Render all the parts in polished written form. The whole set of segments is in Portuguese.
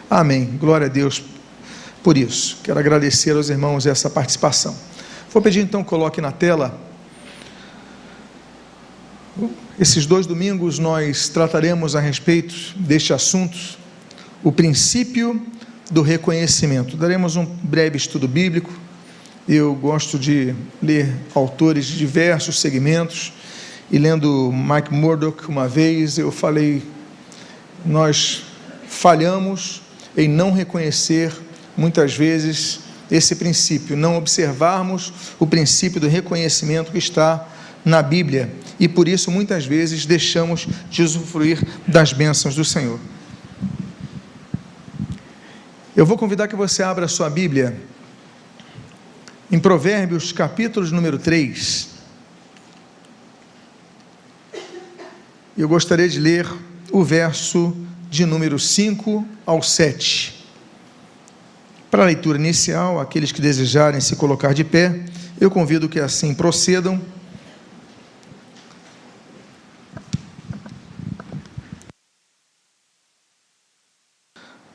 Amém. Glória a Deus por isso. Quero agradecer aos irmãos essa participação. Vou pedir então, coloque na tela. Esses 2 domingos nós trataremos a respeito deste assunto, o princípio do reconhecimento. Daremos um breve estudo bíblico. Eu gosto de ler autores de diversos segmentos, e lendo Mike Murdock uma vez, eu falei, nós falhamos em não reconhecer muitas vezes esse princípio, não observarmos o princípio do reconhecimento que está na Bíblia, e por isso muitas vezes deixamos de usufruir das bênçãos do Senhor. Eu vou convidar que você abra a sua Bíblia em Provérbios, capítulo número 3. Eu gostaria de ler o verso de número 5 ao 7. Para a leitura inicial, aqueles que desejarem se colocar de pé, eu convido que assim procedam.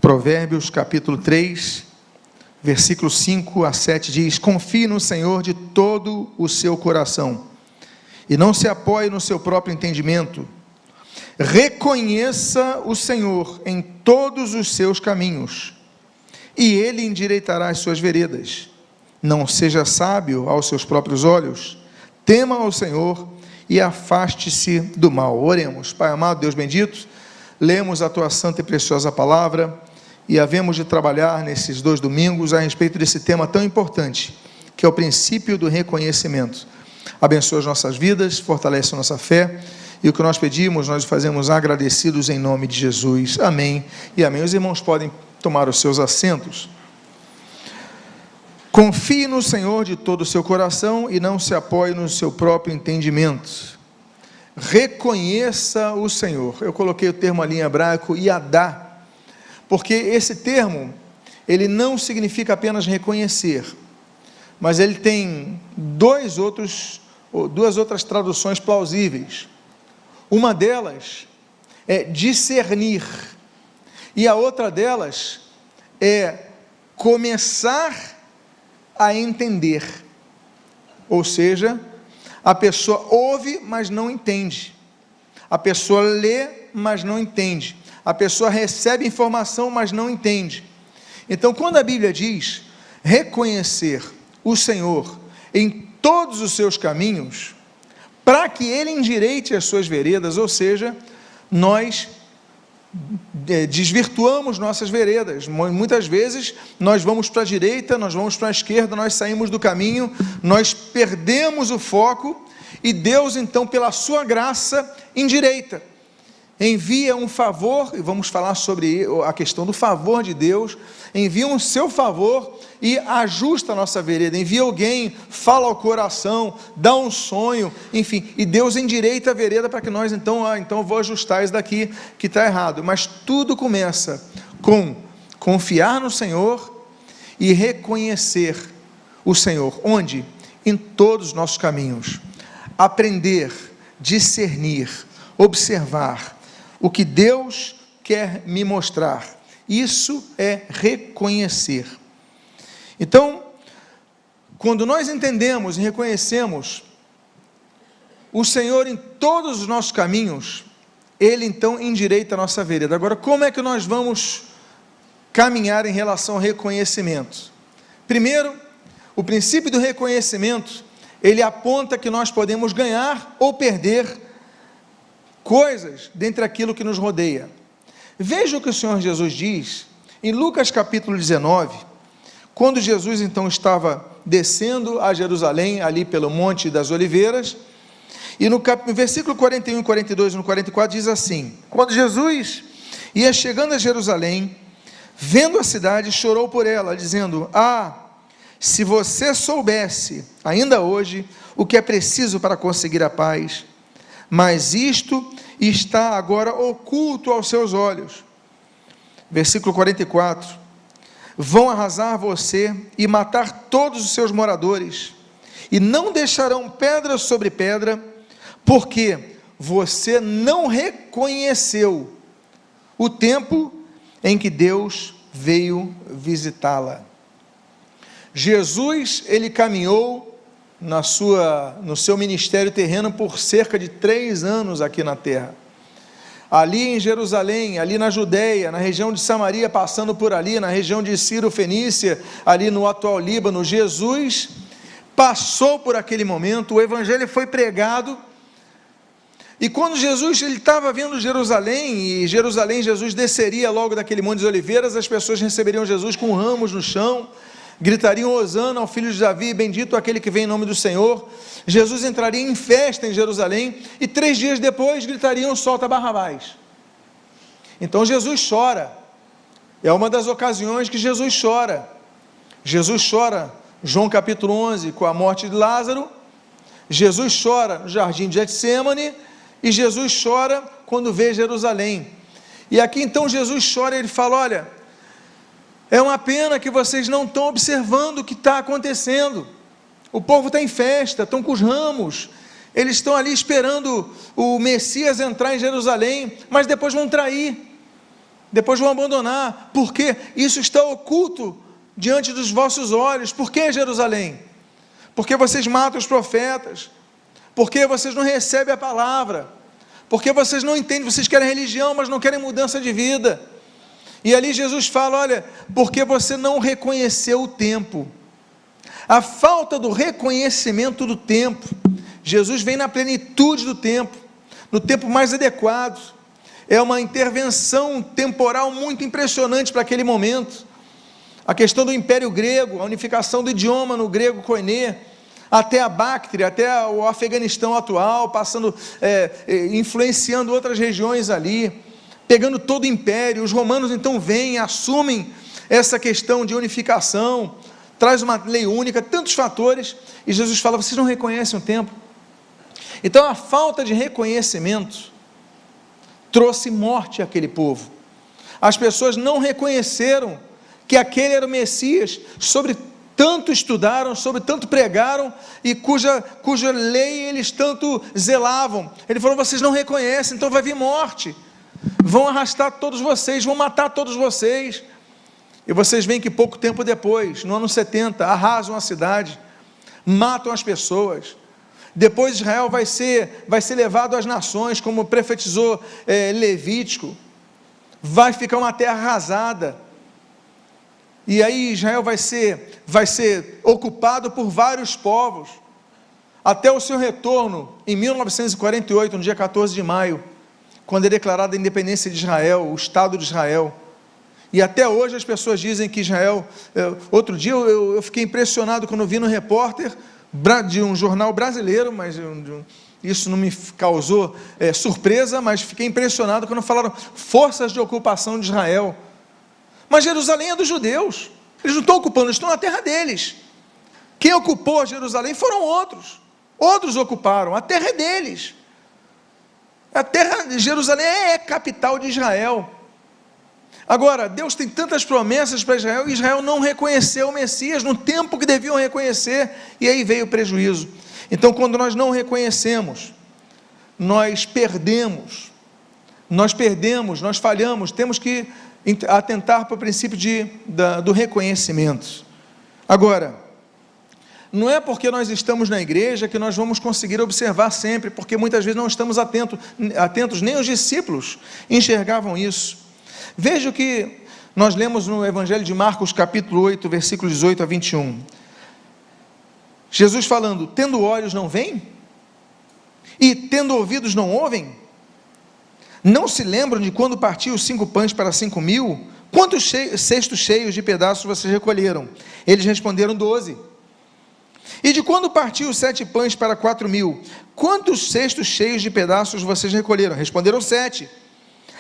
Provérbios capítulo 3, versículo 5 a 7 diz: confie no Senhor de todo o seu coração, e não se apoie no seu próprio entendimento. Reconheça o Senhor em todos os seus caminhos, e Ele endireitará as suas veredas. Não seja sábio aos seus próprios olhos, tema ao Senhor e afaste-se do mal. Oremos. Pai amado, Deus bendito, lemos a Tua santa e preciosa palavra, e havemos de trabalhar nesses 2 domingos a respeito desse tema tão importante, que é o princípio do reconhecimento. Abençoa as nossas vidas, fortalece a nossa fé, e o que nós pedimos, nós fazemos agradecidos em nome de Jesus. Amém e amém. Os irmãos podem tomar os seus assentos. Confie no Senhor de todo o seu coração e não se apoie no seu próprio entendimento. Reconheça o Senhor. Eu coloquei o termo ali em hebraico, yadá, porque esse termo, ele não significa apenas reconhecer, mas ele tem duas outras traduções plausíveis. Uma delas é discernir, e a outra delas é começar a entender. Ou seja, a pessoa ouve, mas não entende. A pessoa lê, mas não entende. A pessoa recebe informação, mas não entende. Então, quando a Bíblia diz reconhecer o Senhor em todos os seus caminhos, para que Ele endireite as suas veredas, ou seja, nós desvirtuamos nossas veredas. Muitas vezes nós vamos para a direita, nós vamos para a esquerda, nós saímos do caminho, nós perdemos o foco, e Deus então, pela sua graça, endireita, envia um favor, e vamos falar sobre a questão do favor de Deus, envia um seu favor e ajusta a nossa vereda, envia alguém, fala ao coração, dá um sonho, enfim, e Deus endireita a vereda para que nós então vou ajustar isso daqui que está errado. Mas tudo começa com confiar no Senhor e reconhecer o Senhor. Onde? Em todos os nossos caminhos. Aprender, discernir, observar o que Deus quer me mostrar. Isso é reconhecer. Então, quando nós entendemos e reconhecemos o Senhor em todos os nossos caminhos, Ele então endireita a nossa vereda. Agora, como é que nós vamos caminhar em relação ao reconhecimento? Primeiro, o princípio do reconhecimento, ele aponta que nós podemos ganhar ou perder coisas dentre aquilo que nos rodeia. Veja o que o Senhor Jesus diz em Lucas capítulo 19, quando Jesus então estava descendo a Jerusalém, ali pelo Monte das Oliveiras, e no versículo 41, 42 e no 44 diz assim: quando Jesus ia chegando a Jerusalém, vendo a cidade, chorou por ela, dizendo: se você soubesse, ainda hoje, o que é preciso para conseguir a paz, mas isto está agora oculto aos seus olhos. Versículo 44, vão arrasar você e matar todos os seus moradores, e não deixarão pedra sobre pedra, porque você não reconheceu o tempo em que Deus veio visitá-la. Jesus, ele caminhou no seu ministério terreno por cerca de 3 anos aqui na terra. Ali em Jerusalém, ali na Judeia, na região de Samaria, passando por ali, na região de Ciro Fenícia, ali no atual Líbano, Jesus passou por aquele momento, o evangelho foi pregado, e quando Jesus estava vindo Jerusalém, e Jerusalém, Jesus desceria logo daquele Monte das Oliveiras, as pessoas receberiam Jesus com ramos no chão, gritariam Hosana ao filho de Davi, bendito aquele que vem em nome do Senhor. Jesus entraria em festa em Jerusalém, e 3 dias depois gritariam, solta Barrabás. Então Jesus chora, é uma das ocasiões que Jesus chora. Jesus chora, João capítulo 11, com a morte de Lázaro. Jesus chora no jardim de Getsêmani, e Jesus chora quando vê Jerusalém. E aqui então Jesus chora, e ele fala, olha, é uma pena que vocês não estão observando o que está acontecendo. O povo está em festa, estão com os ramos, eles estão ali esperando o Messias entrar em Jerusalém, mas depois vão trair, depois vão abandonar, porque isso está oculto diante dos vossos olhos. Por que Jerusalém? Porque vocês matam os profetas, porque vocês não recebem a palavra, porque vocês não entendem, vocês querem religião, mas não querem mudança de vida. E ali Jesus fala, olha, porque você não reconheceu o tempo. A falta do reconhecimento do tempo. Jesus vem na plenitude do tempo, no tempo mais adequado. É uma intervenção temporal muito impressionante para aquele momento. A questão do Império Grego, a unificação do idioma no grego koiné, até a Báctria, até o Afeganistão atual, passando, influenciando outras regiões ali, pegando todo o império. Os romanos então vêm, assumem essa questão de unificação, traz uma lei única, tantos fatores, e Jesus fala, vocês não reconhecem o tempo. Então a falta de reconhecimento trouxe morte àquele povo. As pessoas não reconheceram que aquele era o Messias, sobre tanto estudaram, sobre tanto pregaram, e cuja lei eles tanto zelavam. Ele falou, vocês não reconhecem, então vai vir morte, vão arrastar todos vocês, vão matar todos vocês. E vocês veem que pouco tempo depois, no ano 70, arrasam a cidade, matam as pessoas. Depois Israel vai ser levado às nações, como profetizou Levítico, vai ficar uma terra arrasada, e aí Israel vai ser ocupado por vários povos, até o seu retorno, em 1948, no dia 14 de maio, quando é declarada a independência de Israel, o Estado de Israel. E até hoje as pessoas dizem que Israel, outro dia eu fiquei impressionado quando vi no repórter de um jornal brasileiro, mas isso não me causou surpresa, mas fiquei impressionado quando falaram forças de ocupação de Israel. Mas Jerusalém é dos judeus, eles não estão ocupando, eles estão na terra deles. Quem ocupou Jerusalém foram outros ocuparam, a terra é deles. A terra de Jerusalém é capital de Israel. Agora, Deus tem tantas promessas para Israel, e Israel não reconheceu o Messias no tempo que deviam reconhecer, e aí veio o prejuízo. Então, quando nós não reconhecemos, nós perdemos, nós falhamos, temos que atentar para o princípio do reconhecimento. Agora, não é porque nós estamos na igreja que nós vamos conseguir observar sempre, porque muitas vezes não estamos atentos, nem os discípulos enxergavam isso. Veja o que nós lemos no Evangelho de Marcos, capítulo 8, versículos 18 a 21. Jesus falando, tendo olhos não veem? E tendo ouvidos não ouvem? Não se lembram de quando partiu os 5 pães para 5.000? Quantos cestos cheios de pedaços vocês recolheram? Eles responderam 12. E de quando partiu os 7 pães para 4.000? Quantos cestos cheios de pedaços vocês recolheram? Responderam 7.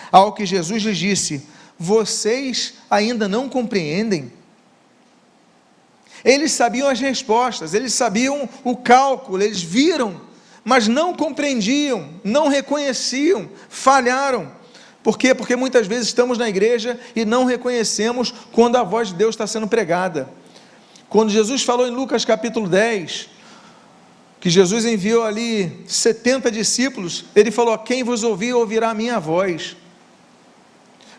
Ao que Jesus lhes disse, vocês ainda não compreendem? Eles sabiam as respostas, eles sabiam o cálculo, eles viram, mas não compreendiam, não reconheciam, falharam. Por quê? Porque muitas vezes estamos na igreja e não reconhecemos quando a voz de Deus está sendo pregada. Quando Jesus falou em Lucas capítulo 10, que Jesus enviou ali 70 discípulos, ele falou, quem vos ouvir, ouvirá a minha voz.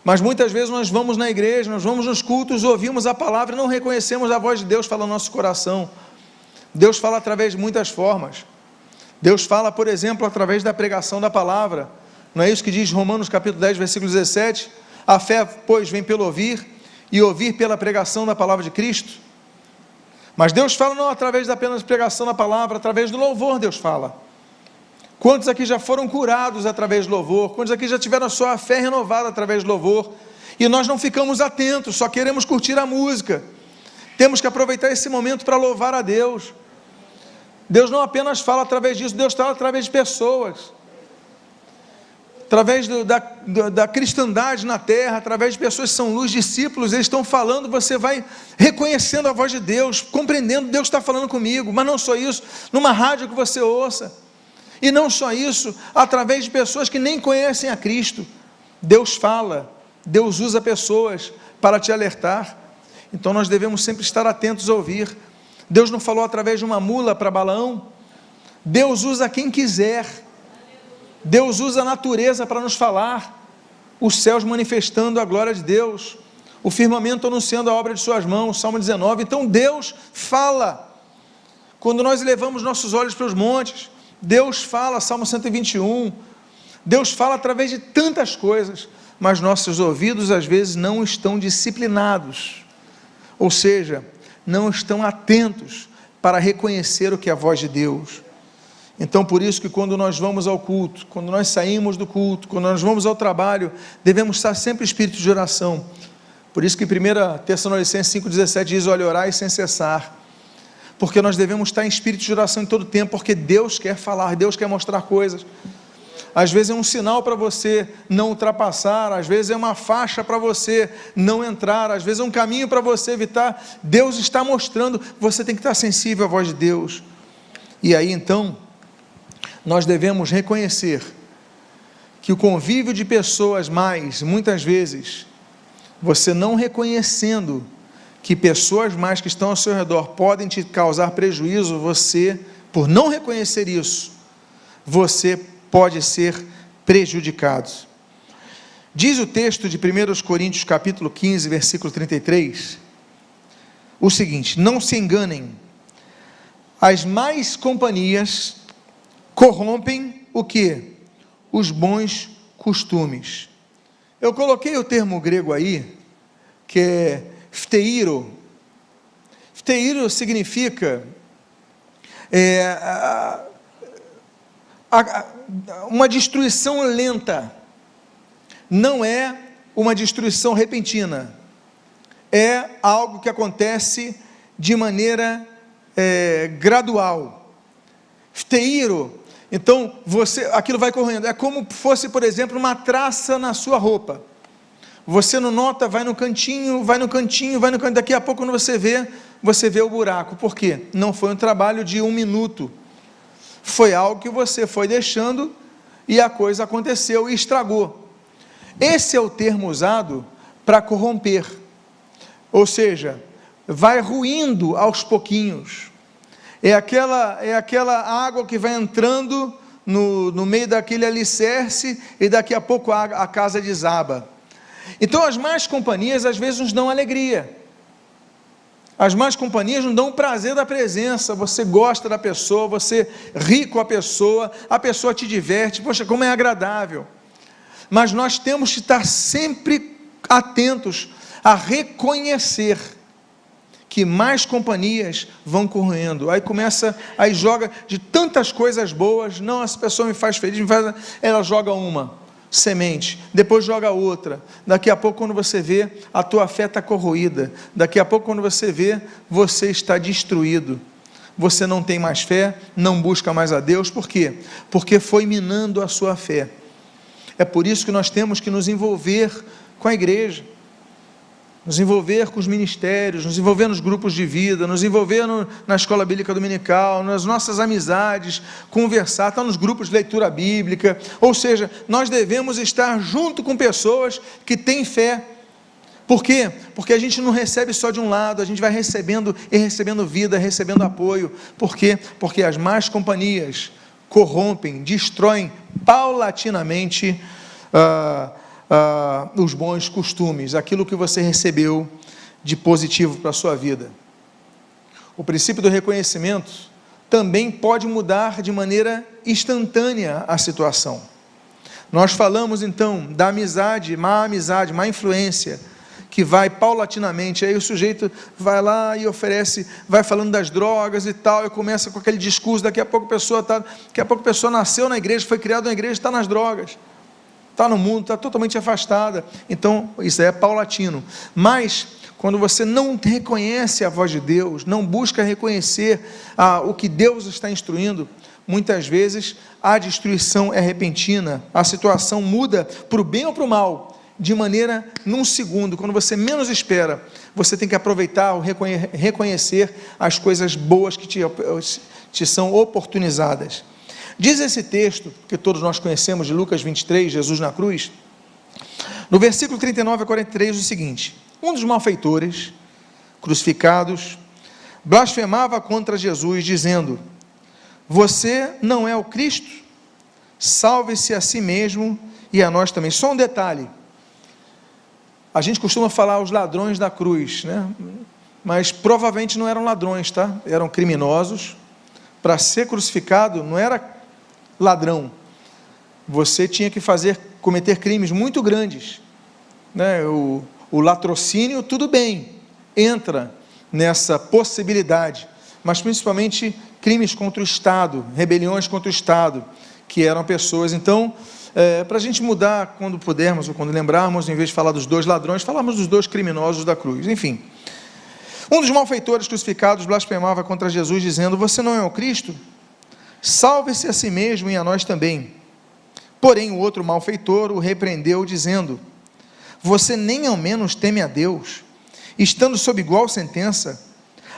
Mas muitas vezes nós vamos na igreja, nós vamos nos cultos, ouvimos a palavra e não reconhecemos a voz de Deus falando no nosso coração. Deus fala através de muitas formas. Deus fala, por exemplo, através da pregação da palavra. Não é isso que diz Romanos capítulo 10, versículo 17? A fé, pois, vem pelo ouvir, e ouvir pela pregação da palavra de Cristo. Mas Deus fala não através da apenas pregação da palavra, através do louvor Deus fala. Quantos aqui já foram curados através do louvor? Quantos aqui já tiveram a sua fé renovada através do louvor? E nós não ficamos atentos, só queremos curtir a música. Temos que aproveitar esse momento para louvar a Deus. Deus não apenas fala através disso, Deus fala através de pessoas. Através da cristandade na terra, através de pessoas que são luz, discípulos, eles estão falando, você vai reconhecendo a voz de Deus, compreendendo, Deus está falando comigo. Mas não só isso, numa rádio que você ouça. E não só isso, através de pessoas que nem conhecem a Cristo. Deus fala, Deus usa pessoas para te alertar. Então nós devemos sempre estar atentos a ouvir. Deus não falou através de uma mula para Balaão. Deus usa quem quiser. Deus usa a natureza para nos falar. Os céus manifestando a glória de Deus. O firmamento anunciando a obra de suas mãos. Salmo 19. Então Deus fala. Quando nós elevamos nossos olhos para os montes, Deus fala, Salmo 121. Deus fala através de tantas coisas, mas nossos ouvidos às vezes não estão disciplinados. Ou seja, não estão atentos para reconhecer o que é a voz de Deus. Então por isso que quando nós vamos ao culto, quando nós saímos do culto, quando nós vamos ao trabalho, devemos estar sempre em espírito de oração. Por isso que 1 Tessalonicenses 5,17 diz, olha, orai sem cessar. Porque nós devemos estar em espírito de oração em todo tempo, porque Deus quer falar, Deus quer mostrar coisas. Às vezes é um sinal para você não ultrapassar, às vezes é uma faixa para você não entrar, às vezes é um caminho para você evitar. Deus está mostrando, você tem que estar sensível à voz de Deus. E aí então, nós devemos reconhecer que o convívio de pessoas muitas vezes, você não reconhecendo que pessoas mais que estão ao seu redor podem te causar prejuízo, você, por não reconhecer isso, você pode ser prejudicado. Diz o texto de 1 Coríntios capítulo 15, versículo 33, o seguinte, não se enganem, as más companhias corrompem o quê? Os bons costumes. Eu coloquei o termo grego aí, que é phteiro. Phteiro significa uma destruição lenta, não é uma destruição repentina, é algo que acontece de maneira gradual. Phteiro, então aquilo vai correndo, é como fosse, por exemplo, uma traça na sua roupa. Você não nota, vai no cantinho, daqui a pouco quando você vê o buraco. Por quê? Não foi um trabalho de 1 minuto, foi algo que você foi deixando e a coisa aconteceu e estragou. Esse é o termo usado para corromper, ou seja, vai ruindo aos pouquinhos, é aquela água que vai entrando no meio daquele alicerce e daqui a pouco a casa desaba. Então as más companhias às vezes nos dão alegria, as más companhias nos dão o prazer da presença, você gosta da pessoa, você ri com a pessoa te diverte, poxa, como é agradável. Mas nós temos que estar sempre atentos a reconhecer que mais companhias vão correndo, aí joga de tantas coisas boas, não, essa pessoa me faz feliz, ela joga uma semente, depois joga outra, daqui a pouco quando você vê, a tua fé está corroída, daqui a pouco quando você vê, você está destruído, você não tem mais fé, não busca mais a Deus. Por quê? Porque foi minando a sua fé. É por isso que nós temos que nos envolver com a igreja, nos envolver com os ministérios, nos envolver nos grupos de vida, nos envolver na escola bíblica dominical, nas nossas amizades, conversar, estar nos grupos de leitura bíblica, ou seja, nós devemos estar junto com pessoas que têm fé. Por quê? Porque a gente não recebe só de um lado, a gente vai recebendo vida, recebendo apoio. Por quê? Porque as más companhias corrompem, destroem paulatinamente os bons costumes, aquilo que você recebeu de positivo para a sua vida. O princípio do reconhecimento também pode mudar de maneira instantânea a situação. Nós falamos então da amizade, má influência, que vai paulatinamente, aí o sujeito vai lá e oferece, vai falando das drogas e tal, e começa com aquele discurso, daqui a pouco a pessoa nasceu na igreja, foi criada na igreja, está nas drogas, está no mundo, está totalmente afastada. Então, isso é paulatino. Mas, quando você não reconhece a voz de Deus, não busca reconhecer o que Deus está instruindo, muitas vezes a destruição é repentina, a situação muda para o bem ou para o mal, de maneira, num segundo, quando você menos espera. Você tem que aproveitar, reconhecer as coisas boas que te são oportunizadas. Diz esse texto, que todos nós conhecemos, de Lucas 23, Jesus na cruz, no versículo 39 a 43, o seguinte: um dos malfeitores, crucificados, blasfemava contra Jesus, dizendo: você não é o Cristo? Salve-se a si mesmo e a nós também. Só um detalhe, a gente costuma falar os ladrões da cruz, né? Mas provavelmente não eram ladrões, tá? Eram criminosos. Para ser crucificado não era ladrão, você tinha que cometer crimes muito grandes, né? O latrocínio, tudo bem, entra nessa possibilidade, mas principalmente crimes contra o Estado, rebeliões contra o Estado, que eram pessoas. Então, para a gente mudar, quando pudermos, ou quando lembrarmos, em vez de falar dos dois ladrões, falamos dos dois criminosos da cruz. Enfim, um dos malfeitores crucificados blasfemava contra Jesus, dizendo: você não é o Cristo? Salve-se a si mesmo e a nós também. Porém, o outro malfeitor o repreendeu, dizendo: você nem ao menos teme a Deus, estando sob igual sentença?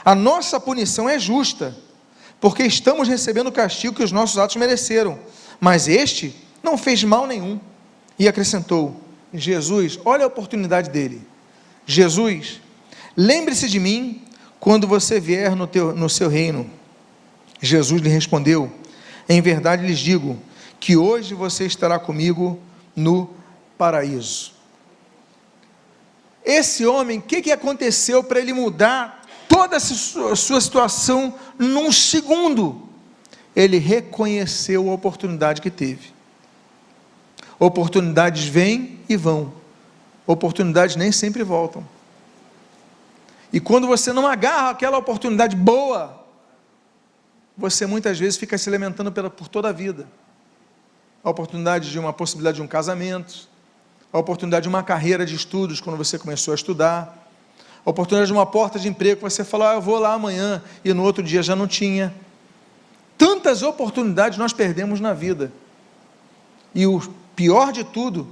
A nossa punição é justa, porque estamos recebendo o castigo que os nossos atos mereceram, mas este não fez mal nenhum. E acrescentou: Jesus, olha a oportunidade dele, Jesus, lembre-se de mim quando você vier no seu reino. Jesus lhe respondeu: em verdade lhes digo, que hoje você estará comigo no paraíso. Esse homem, o que aconteceu para ele mudar toda a sua situação num segundo? Ele reconheceu a oportunidade que teve. Oportunidades vêm e vão, oportunidades nem sempre voltam, e quando você não agarra aquela oportunidade boa, você muitas vezes fica se lamentando por toda a vida. A oportunidade de uma possibilidade de um casamento, a oportunidade de uma carreira de estudos, quando você começou a estudar, a oportunidade de uma porta de emprego, que você falou: eu vou lá amanhã, e no outro dia já não tinha. Tantas oportunidades nós perdemos na vida, e o pior de tudo,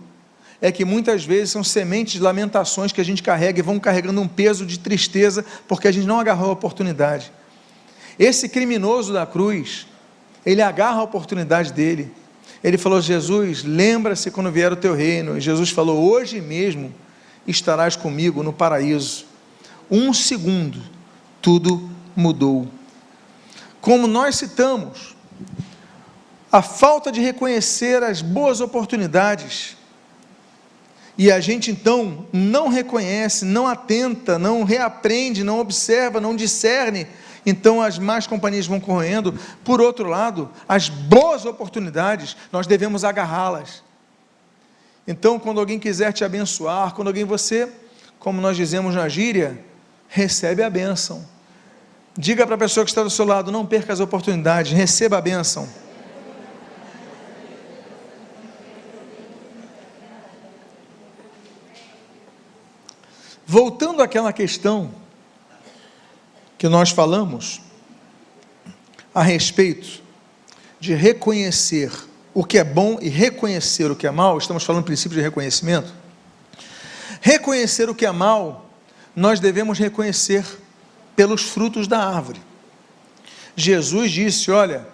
é que muitas vezes são sementes de lamentações que a gente carrega, e vão carregando um peso de tristeza, porque a gente não agarrou a oportunidade. Esse criminoso da cruz, ele agarra a oportunidade dele. Ele falou: Jesus, lembra-se quando vier o teu reino. E Jesus falou: hoje mesmo estarás comigo no paraíso. Um segundo, tudo mudou. Como nós citamos, a falta de reconhecer as boas oportunidades, e a gente então não reconhece, não atenta, não reaprende, não observa, não discerne, então as más companhias vão correndo. Por outro lado, as boas oportunidades, nós devemos agarrá-las. Então, quando alguém quiser te abençoar, quando você, como nós dizemos na gíria, recebe a bênção. Diga para a pessoa que está do seu lado: não perca as oportunidades, receba a bênção. Voltando àquela questão que nós falamos a respeito de reconhecer o que é bom e reconhecer o que é mal, estamos falando do princípio de reconhecimento. Reconhecer o que é mal, nós devemos reconhecer pelos frutos da árvore. Jesus disse: olha,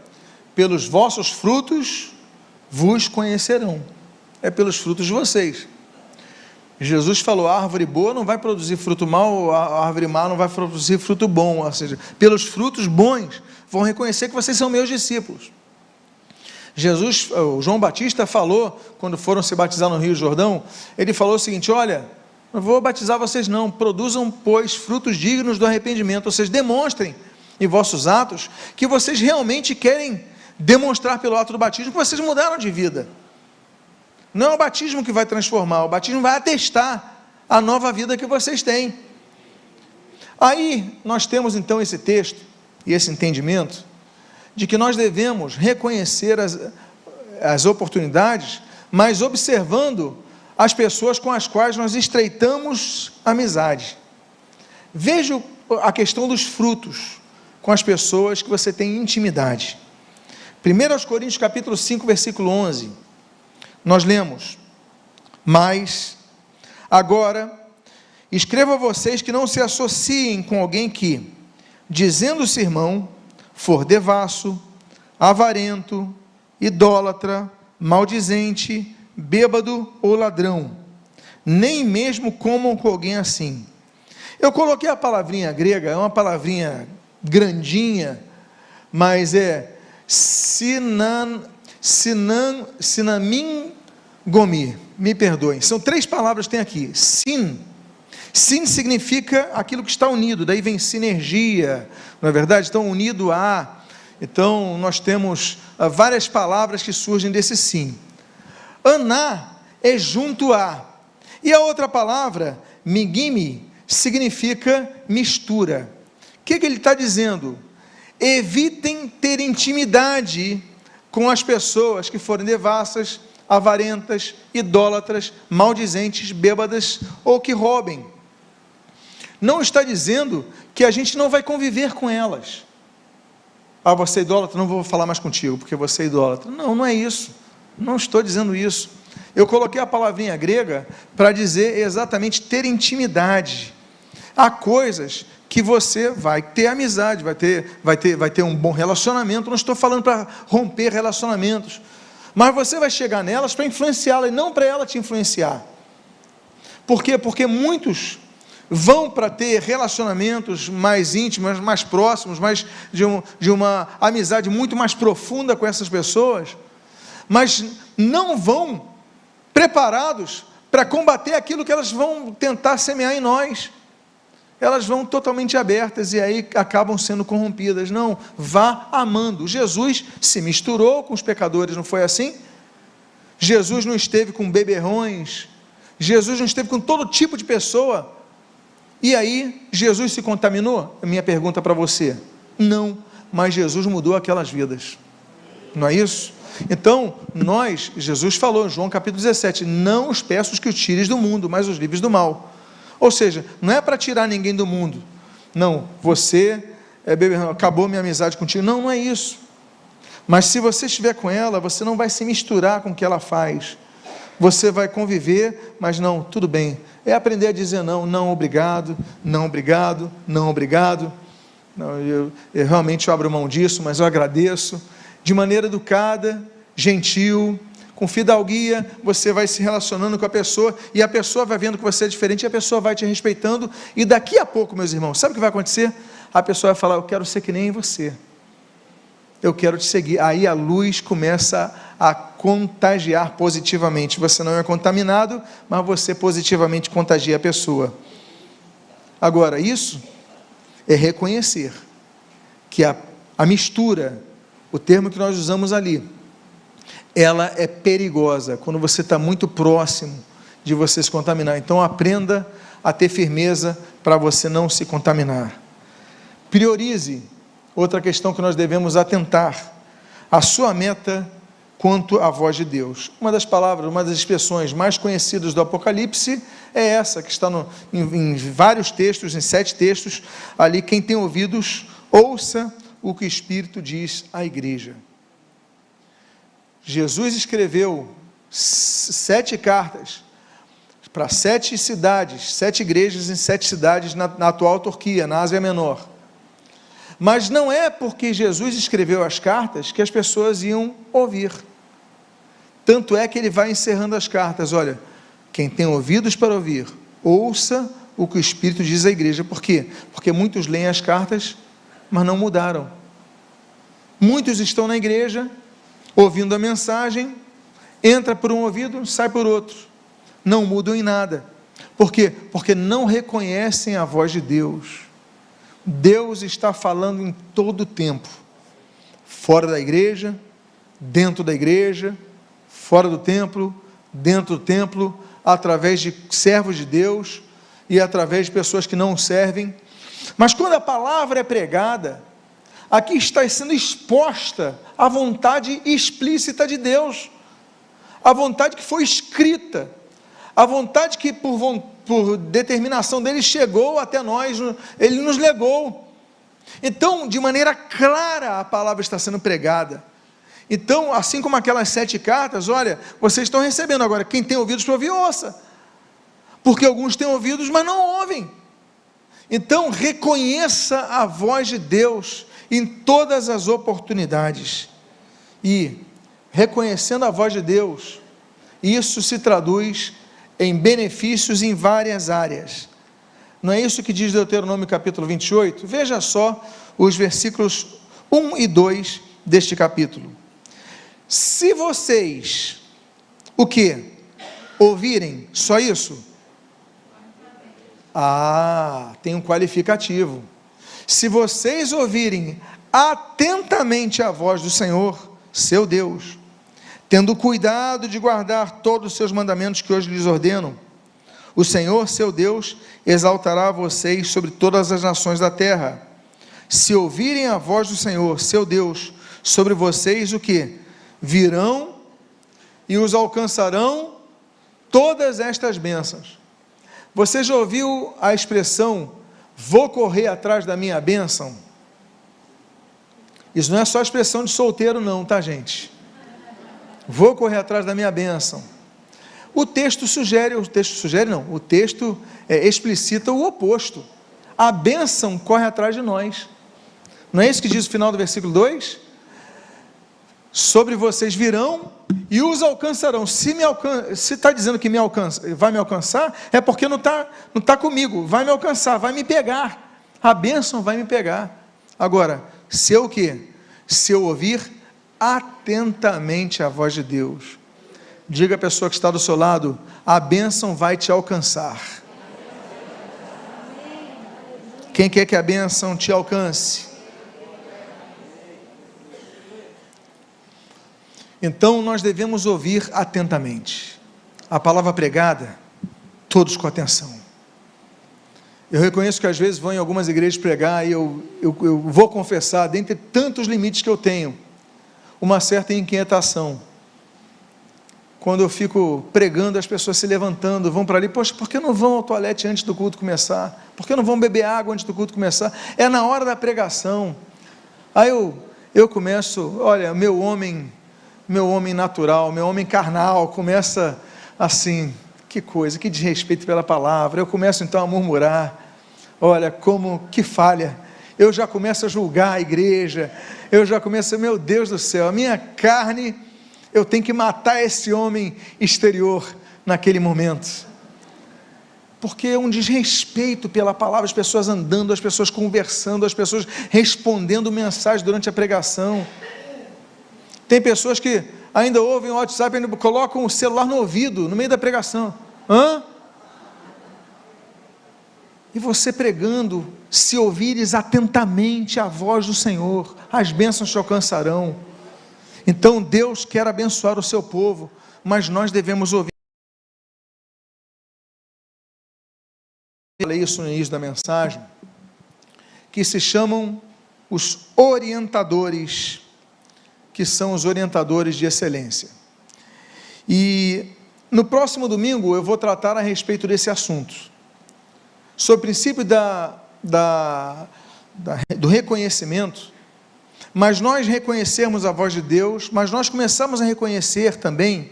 pelos vossos frutos vos conhecerão. É pelos frutos de vocês. Jesus falou: a árvore boa não vai produzir fruto mau, a árvore má não vai produzir fruto bom. Ou seja, pelos frutos bons vão reconhecer que vocês são meus discípulos. o João Batista falou, quando foram se batizar no Rio Jordão, ele falou o seguinte: olha, não vou batizar vocês não, produzam, pois, frutos dignos do arrependimento, ou seja, demonstrem em vossos atos que vocês realmente querem demonstrar pelo ato do batismo que vocês mudaram de vida. Não é o batismo que vai transformar, o batismo vai atestar a nova vida que vocês têm. Aí nós temos então esse texto e esse entendimento de que nós devemos reconhecer as oportunidades, mas observando as pessoas com as quais nós estreitamos amizade. Veja a questão dos frutos com as pessoas que você tem intimidade. 1 Coríntios capítulo 5, versículo 11, nós lemos: mas agora escrevo a vocês que não se associem com alguém que, dizendo-se irmão, for devasso, avarento, idólatra, maldizente, bêbado ou ladrão, nem mesmo comam com alguém assim. Eu coloquei a palavrinha grega, é uma palavrinha grandinha, mas é sinamin gomi, me perdoem, são 3 palavras que tem aqui. Sin significa aquilo que está unido, daí vem sinergia, não é verdade? Então, unido a. Então, nós temos várias palavras que surgem desse sim. Aná é junto a. E a outra palavra, migimi, significa mistura. O que ele está dizendo? Evitem ter intimidade com as pessoas que forem devassas, avarentas, idólatras, maldizentes, bêbadas ou que roubem. Não está dizendo que a gente não vai conviver com elas. Ah, você é idólatra, não vou falar mais contigo, porque você é idólatra. Não, não é isso. Não estou dizendo isso. Eu coloquei a palavrinha grega para dizer exatamente ter intimidade. Há coisas que você vai ter amizade, vai ter um bom relacionamento. Não estou falando para romper relacionamentos, mas você vai chegar nelas para influenciá-la e não para ela te influenciar. Por quê? Porque muitos vão para ter relacionamentos mais íntimos, mais próximos, mais de uma amizade muito mais profunda com essas pessoas, mas não vão preparados para combater aquilo que elas vão tentar semear em nós. Elas vão totalmente abertas e aí acabam sendo corrompidas. Não, vá amando. Jesus se misturou com os pecadores, não foi assim? Jesus não esteve com beberrões, Jesus não esteve com todo tipo de pessoa. E aí, Jesus se contaminou? A minha pergunta para você: não, mas Jesus mudou aquelas vidas, não é isso? Então, Jesus falou em João capítulo 17, não os peço que os tires do mundo, mas os livres do mal. Ou seja, não é para tirar ninguém do mundo, não, você acabou minha amizade contigo, não, não é isso, mas se você estiver com ela, você não vai se misturar com o que ela faz, você vai conviver, mas não, tudo bem, é aprender a dizer não, não obrigado, não obrigado, não obrigado, não, eu realmente abro mão disso, mas eu agradeço, de maneira educada, gentil, com fidalguia, você vai se relacionando com a pessoa, e a pessoa vai vendo que você é diferente, e a pessoa vai te respeitando, e daqui a pouco, meus irmãos, sabe o que vai acontecer? A pessoa vai falar: eu quero ser que nem você, eu quero te seguir. Aí a luz começa a contagiar positivamente, você não é contaminado, mas você positivamente contagia a pessoa. Agora, isso é reconhecer que a mistura, o termo que nós usamos ali, ela é perigosa, quando você está muito próximo de você se contaminar. Então aprenda a ter firmeza para você não se contaminar. Priorize, outra questão que nós devemos atentar, a sua meta quanto à voz de Deus. Uma das palavras, uma das expressões mais conhecidas do Apocalipse é essa, que está em vários textos, em 7 textos, ali: quem tem ouvidos, ouça o que o Espírito diz à igreja. Jesus escreveu 7 cartas para 7 cidades, 7 igrejas em 7 cidades na atual Turquia, na Ásia Menor. Mas não é porque Jesus escreveu as cartas que as pessoas iam ouvir. Tanto é que ele vai encerrando as cartas: olha, quem tem ouvidos para ouvir, ouça o que o Espírito diz à igreja. Por quê? Porque muitos leem as cartas, mas não mudaram. Muitos estão na igreja, ouvindo a mensagem, entra por um ouvido, sai por outro, não mudam em nada. Por quê? Porque não reconhecem a voz de Deus. Deus está falando em todo o tempo, fora da igreja, dentro da igreja, fora do templo, dentro do templo, através de servos de Deus e através de pessoas que não o servem. Mas quando a palavra é pregada, aqui está sendo exposta a vontade explícita de Deus, a vontade que foi escrita, a vontade que por determinação dele chegou até nós, ele nos legou. Então, de maneira clara, a palavra está sendo pregada. Então, assim como aquelas 7 cartas, olha, vocês estão recebendo agora, quem tem ouvidos para ouvir, ouça, porque alguns têm ouvidos, mas não ouvem. Então, reconheça a voz de Deus em todas as oportunidades, e reconhecendo a voz de Deus, isso se traduz em benefícios em várias áreas. Não é isso que diz Deuteronômio capítulo 28? Veja só os versículos 1 e 2 deste capítulo. Se vocês, o que? Ouvirem, só isso? Tem um qualificativo. Se vocês ouvirem atentamente a voz do Senhor, seu Deus, tendo cuidado de guardar todos os seus mandamentos que hoje lhes ordeno, o Senhor, seu Deus, exaltará vocês sobre todas as nações da terra. Se ouvirem a voz do Senhor, seu Deus, sobre vocês, o que? Virão e os alcançarão todas estas bênçãos. Você já ouviu a expressão, vou correr atrás da minha bênção? Isso não é só expressão de solteiro não, tá, gente? Vou correr atrás da minha bênção. O texto explicita o oposto. A bênção corre atrás de nós. Não é isso que diz o final do versículo 2? Sobre vocês virão e os alcançarão. Se está dizendo que vai me alcançar, é porque não está comigo. Vai me alcançar, vai me pegar. A bênção vai me pegar. Agora, se eu o quê? Se eu ouvir atentamente a voz de Deus. Diga à pessoa que está do seu lado, a bênção vai te alcançar. Quem quer que a bênção te alcance? Então nós devemos ouvir atentamente a palavra pregada, todos com atenção. Eu reconheço que às vezes vou em algumas igrejas pregar e eu vou confessar, dentre tantos limites que eu tenho, uma certa inquietação. Quando eu fico pregando, as pessoas se levantando, vão para ali, poxa, por que não vão ao toalete antes do culto começar? Por que não vão beber água antes do culto começar? É na hora da pregação. Aí eu começo, olha, meu homem natural, meu homem carnal, começa assim, que coisa, que desrespeito pela palavra. Eu começo então a murmurar, olha, que falha. Eu já começo a julgar a igreja, eu já começo, meu Deus do céu, a minha carne, eu tenho que matar esse homem exterior naquele momento, porque é um desrespeito pela palavra, as pessoas andando, as pessoas conversando, as pessoas respondendo mensagens durante a pregação. Tem pessoas que ainda ouvem o WhatsApp, ainda colocam o celular no ouvido, no meio da pregação. E você pregando, se ouvires atentamente a voz do Senhor, as bênçãos te alcançarão. Então Deus quer abençoar o seu povo, mas nós devemos ouvir. Eu falei isso no início da mensagem, que se chamam os orientadores, que são os orientadores de excelência. E no próximo domingo eu vou tratar a respeito desse assunto, sobre o princípio do reconhecimento. Mas nós reconhecemos a voz de Deus, mas nós começamos a reconhecer também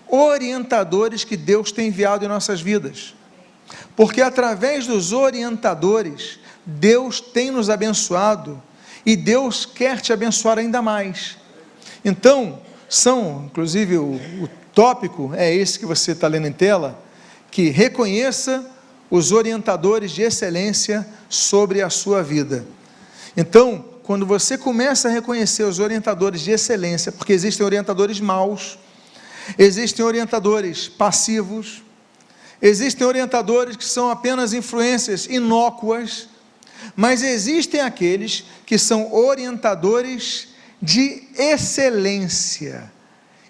orientadores que Deus tem enviado em nossas vidas, porque através dos orientadores, Deus tem nos abençoado, e Deus quer te abençoar ainda mais. Então, inclusive o tópico é esse que você está lendo em tela, que reconheça os orientadores de excelência sobre a sua vida. Então, quando você começa a reconhecer os orientadores de excelência, porque existem orientadores maus, existem orientadores passivos, existem orientadores que são apenas influências inócuas, mas existem aqueles que são orientadores de excelência,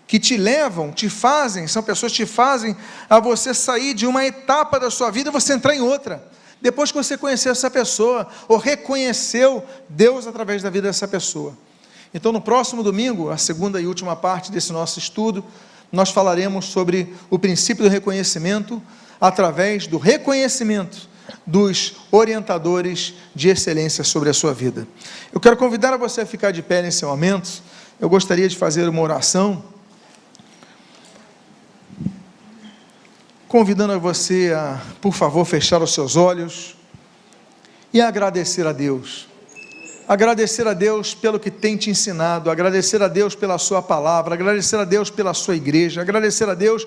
que te levam, te fazem, são pessoas que te fazem a você sair de uma etapa da sua vida e você entrar em outra, depois que você conheceu essa pessoa, ou reconheceu Deus através da vida dessa pessoa. Então no próximo domingo, a segunda e última parte desse nosso estudo, nós falaremos sobre o princípio do reconhecimento, através do reconhecimento dos orientadores de excelência sobre a sua vida. Eu quero convidar você a ficar de pé nesse momento. Eu gostaria de fazer uma oração, convidando você a, por favor, fechar os seus olhos e agradecer a Deus. Agradecer a Deus pelo que tem te ensinado, agradecer a Deus pela sua palavra, agradecer a Deus pela sua igreja, agradecer a Deus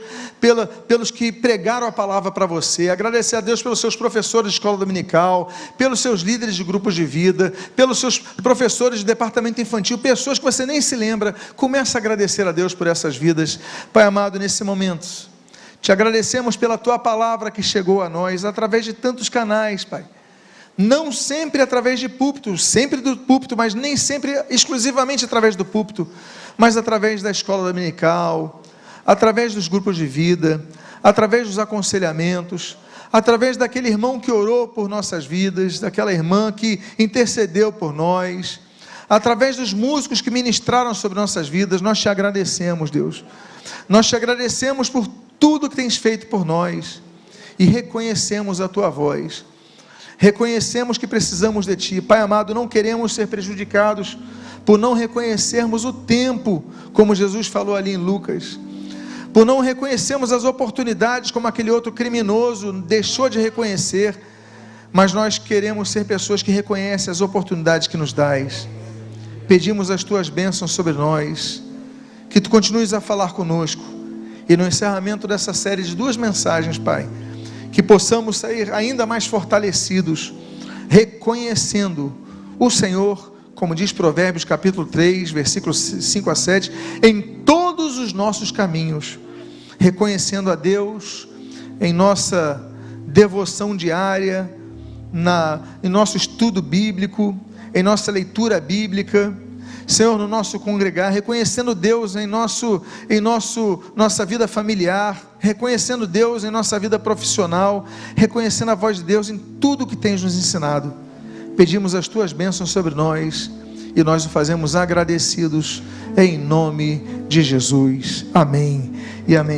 pelos que pregaram a palavra para você, agradecer a Deus pelos seus professores de escola dominical, pelos seus líderes de grupos de vida, pelos seus professores de departamento infantil, pessoas que você nem se lembra. Comece a agradecer a Deus por essas vidas. Pai amado, nesse momento, te agradecemos pela tua palavra que chegou a nós, através de tantos canais, Pai. Não sempre através de púlpito, sempre do púlpito, mas nem sempre exclusivamente através do púlpito, mas através da escola dominical, através dos grupos de vida, através dos aconselhamentos, através daquele irmão que orou por nossas vidas, daquela irmã que intercedeu por nós, através dos músicos que ministraram sobre nossas vidas. Nós te agradecemos, Deus. Nós te agradecemos por tudo que tens feito por nós e reconhecemos a tua voz. Reconhecemos que precisamos de Ti. Pai amado, não queremos ser prejudicados por não reconhecermos o tempo, como Jesus falou ali em Lucas, por não reconhecermos as oportunidades como aquele outro criminoso deixou de reconhecer, mas nós queremos ser pessoas que reconhecem as oportunidades que nos dás. Pedimos as Tuas bênçãos sobre nós, que Tu continues a falar conosco, e no encerramento dessa série de 2 mensagens, Pai, que possamos sair ainda mais fortalecidos, reconhecendo o Senhor, como diz Provérbios capítulo 3, versículos 5 a 7, em todos os nossos caminhos, reconhecendo a Deus em nossa devoção diária, em nosso estudo bíblico, em nossa leitura bíblica, Senhor, no nosso congregar, reconhecendo Deus em nossa vida familiar, reconhecendo Deus em nossa vida profissional, reconhecendo a voz de Deus em tudo que tens nos ensinado. Pedimos as Tuas bênçãos sobre nós, e nós o fazemos agradecidos, em nome de Jesus. Amém e amém.